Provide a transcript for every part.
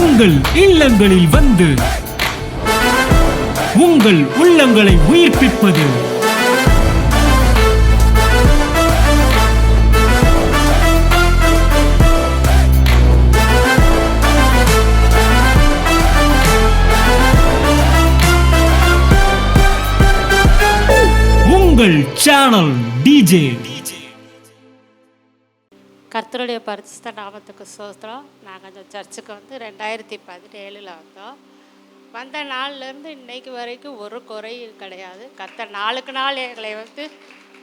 உங்கள் இல்லங்களில் வந்து உங்கள் உள்ளங்களை உயிர்ப்பிப்பது உங்கள் சேனல் டிஜே. கர்த்தருடைய பரிசுத்த நாமத்துக்கு ஸ்தோத்திரம். நாங்கள் அந்த சர்ச்சுக்கு வந்து 2017 வந்தோம். வந்த நாள்லேருந்து இன்னைக்கு வரைக்கும் ஒரு குறையும் கிடையாது. கர்த்தர் நாளுக்கு நாள் எங்களை வந்து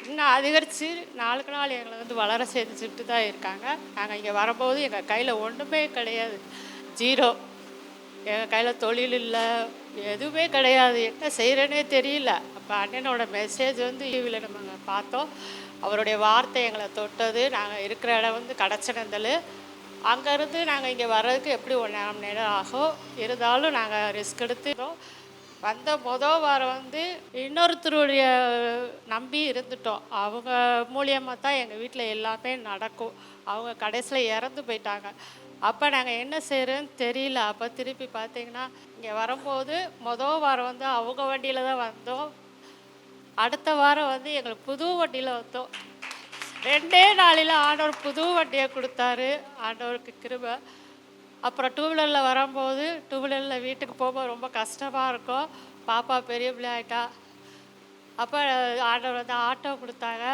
இன்னும் அதிகரித்து நாளுக்கு நாள் எங்களை வந்து வளர செஞ்சுட்டு தான் இருக்காங்க. நாங்கள் இங்கே வரும்போது எங்கள் கையில் ஒன்றுமே கிடையாது, ஜீரோ. எங்கள் கையில் தொழில் இல்லை, எதுவுமே கிடையாது. என்ன செய்கிறேன்னே தெரியல. அப்போ அண்ணனோட மெசேஜ் வந்து டிவியில் நம்ம பார்த்தோம். அவருடைய வார்த்தை எங்களை தொட்டது. நாங்கள் இருக்கிற இடம் வந்து கடச்சனந்தல். அங்கேருந்து நாங்கள் இங்கே வர்றதுக்கு எப்படி 1 மணி நேரம் ஆகும். இருந்தாலும் நாங்கள் ரிஸ்க் எடுத்துட்டோம். வந்த வாரம் வந்து இன்னொருத்தருடைய நம்பி இருந்துட்டோம். அவங்க மூலியமாக தான் எங்கள் வீட்டில் எல்லாமே நடக்கும். அவங்க கடைசியில் இறந்து போயிட்டாங்க. அப்போ நாங்கள் என்ன செய்கிறோன்னு தெரியல. அப்போ திருப்பி பார்த்தீங்கன்னா இங்கே வரும்போது வாரம் வந்து அவங்க வண்டியில் தான் வந்தோம். அடுத்த வாரம் வந்து எங்களுக்கு புது வண்டியில் வந்தோம். 2 நாளில் ஆண்டவர் புது வண்டியை கொடுத்தாரு. ஆண்டவருக்கு கிருபை. அப்புறம் 2 வீலரில் வரும்போது 2 வீலரில் வீட்டுக்கு போகும்போது ரொம்ப கஷ்டமாக இருக்கும். பாப்பா பெரிய பிள்ளை ஆகிட்டா. அப்போ ஆண்டவர் வந்து ஆட்டோ கொடுத்தாங்க.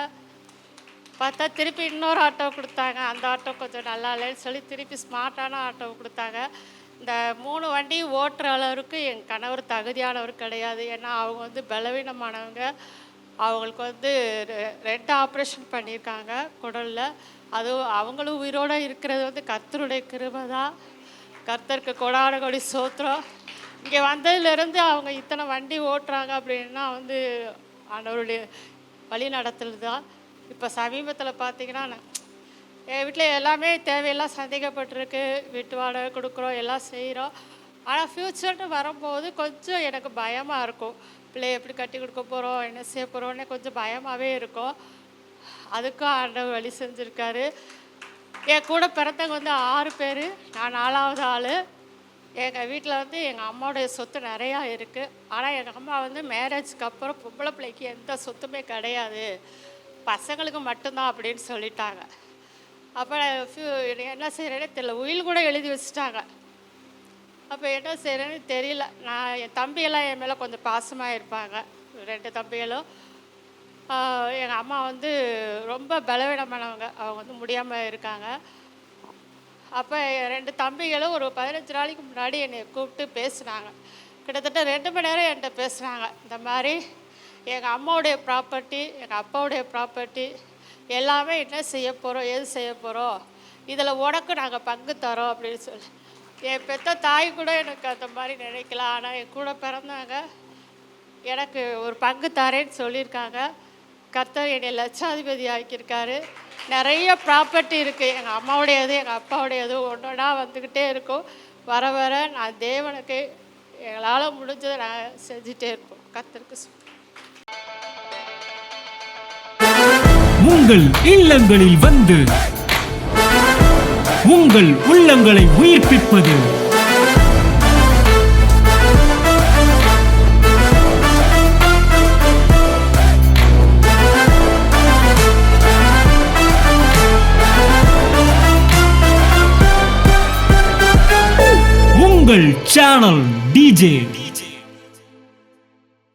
பார்த்தா திருப்பி இன்னொரு ஆட்டோ கொடுத்தாங்க. அந்த ஆட்டோ கொஞ்சம் நல்லா இல்லைன்னு சொல்லி திருப்பி ஸ்மார்ட்டான ஆட்டோ கொடுத்தாங்க. இந்த 3 வண்டி ஓட்டுற அளவுக்கு என் கணவர் தகுதியானவர் கிடையாது. ஏன்னா அவங்க வந்து பலவீனமானவங்க. அவங்களுக்கு வந்து 2 ஆப்ரேஷன் பண்ணியிருக்காங்க குடலில். அதுவும் அவங்களும் உயிரோடு இருக்கிறது வந்து கர்த்தருடைய கிருபை தான். கர்த்தருக்கு கொடான கொடி ஸ்தோத்திரம். இங்கே வந்ததுலேருந்து அவங்க இத்தனை வண்டி ஓட்டுறாங்க அப்படின்னா வந்து ஆண்டவருடைய வழி நடத்தல் தான். இப்போ சமீபத்தில் பார்த்திங்கன்னா எங்கள் வீட்டில் எல்லாமே தேவையெல்லாம் சந்தேகப்பட்டிருக்கு. வீட்டு வாடகை கொடுக்குறோம், எல்லாம் செய்கிறோம். ஆனால் ஃப்யூச்சர்னு வரும்போது கொஞ்சம் எனக்கு பயமாக இருக்கும். பிள்ளைய எப்படி கட்டி கொடுக்க போகிறோம், என்ன செய்ய போகிறோன்னே கொஞ்சம் பயமாகவே இருக்கும். அதுக்கும் ஆண்டவர் வழி செஞ்சுருக்காரு. என் கூட பிறந்தவங்க வந்து 6 பேர். நான் 4வது ஆள். எங்கள் வீட்டில் வந்து எங்கள் அம்மாவுடைய சொத்து நிறையா இருக்குது. ஆனால் எங்கள் அம்மா வந்து மேரேஜுக்கு அப்புறம் பொம்பளை பிள்ளைக்கு எந்த சொத்துமே கிடையாது, பசங்களுக்கு மட்டும்தான் அப்படின்னு சொல்லிட்டாங்க. அப்போ என்ன செய்கிறேன்னு தெரியல. உயில் கூட எழுதி வச்சுட்டாங்க. அப்போ என்ன செய்கிறேன்னு தெரியல. நான் என் தம்பியெல்லாம் என் மேலே கொஞ்சம் பாசமாக இருப்பாங்க. 2 தம்பிகளும். எங்கள் அம்மா வந்து ரொம்ப பலவீனமானவங்க. அவங்க வந்து முடியாமல் இருக்காங்க. அப்போ 2 தம்பிகளும் ஒரு 15 நாளைக்கு முன்னாடி என்னை கூப்பிட்டு பேசுனாங்க. கிட்டத்தட்ட 2 மணி நேரம் என்கிட்ட பேசுனாங்க. இந்த மாதிரி எங்கள் அம்மாவுடைய ப்ராப்பர்ட்டி, எங்கள் அப்பாவுடைய ப்ராப்பர்ட்டி எல்லாமே என்ன செய்ய போகிறோம், எது செய்ய போகிறோம், இதில் உனக்கு நாங்கள் பங்கு தரோம் அப்படின்னு சொல்லி. என் பெற்ற தாய் கூட எனக்கு அந்த மாதிரி நினைக்கல. ஆனால் என் கூட பிறந்தாங்க எனக்கு ஒரு பங்கு தரேன்னு சொல்லியிருக்காங்க. கர்த்தர் என்னை லட்சாதிபதி ஆக்கியிருக்காரு. நிறைய ப்ராப்பர்ட்டி இருக்குது. எங்கள் அம்மாவுடையது, எங்கள் அப்பாவுடையது ஒன்றா வந்துக்கிட்டே இருக்கும். வர வர நான் தேவனுக்கு எங்களால் முடிஞ்சதை நான் செஞ்சுட்டே இருப்போம். கர்த்தருக்கு உங்கள் இல்லங்களில் வந்து உங்கள் உள்ளங்களை உயிர்ப்பிப்பது உங்கள் சேனல் டிஜே.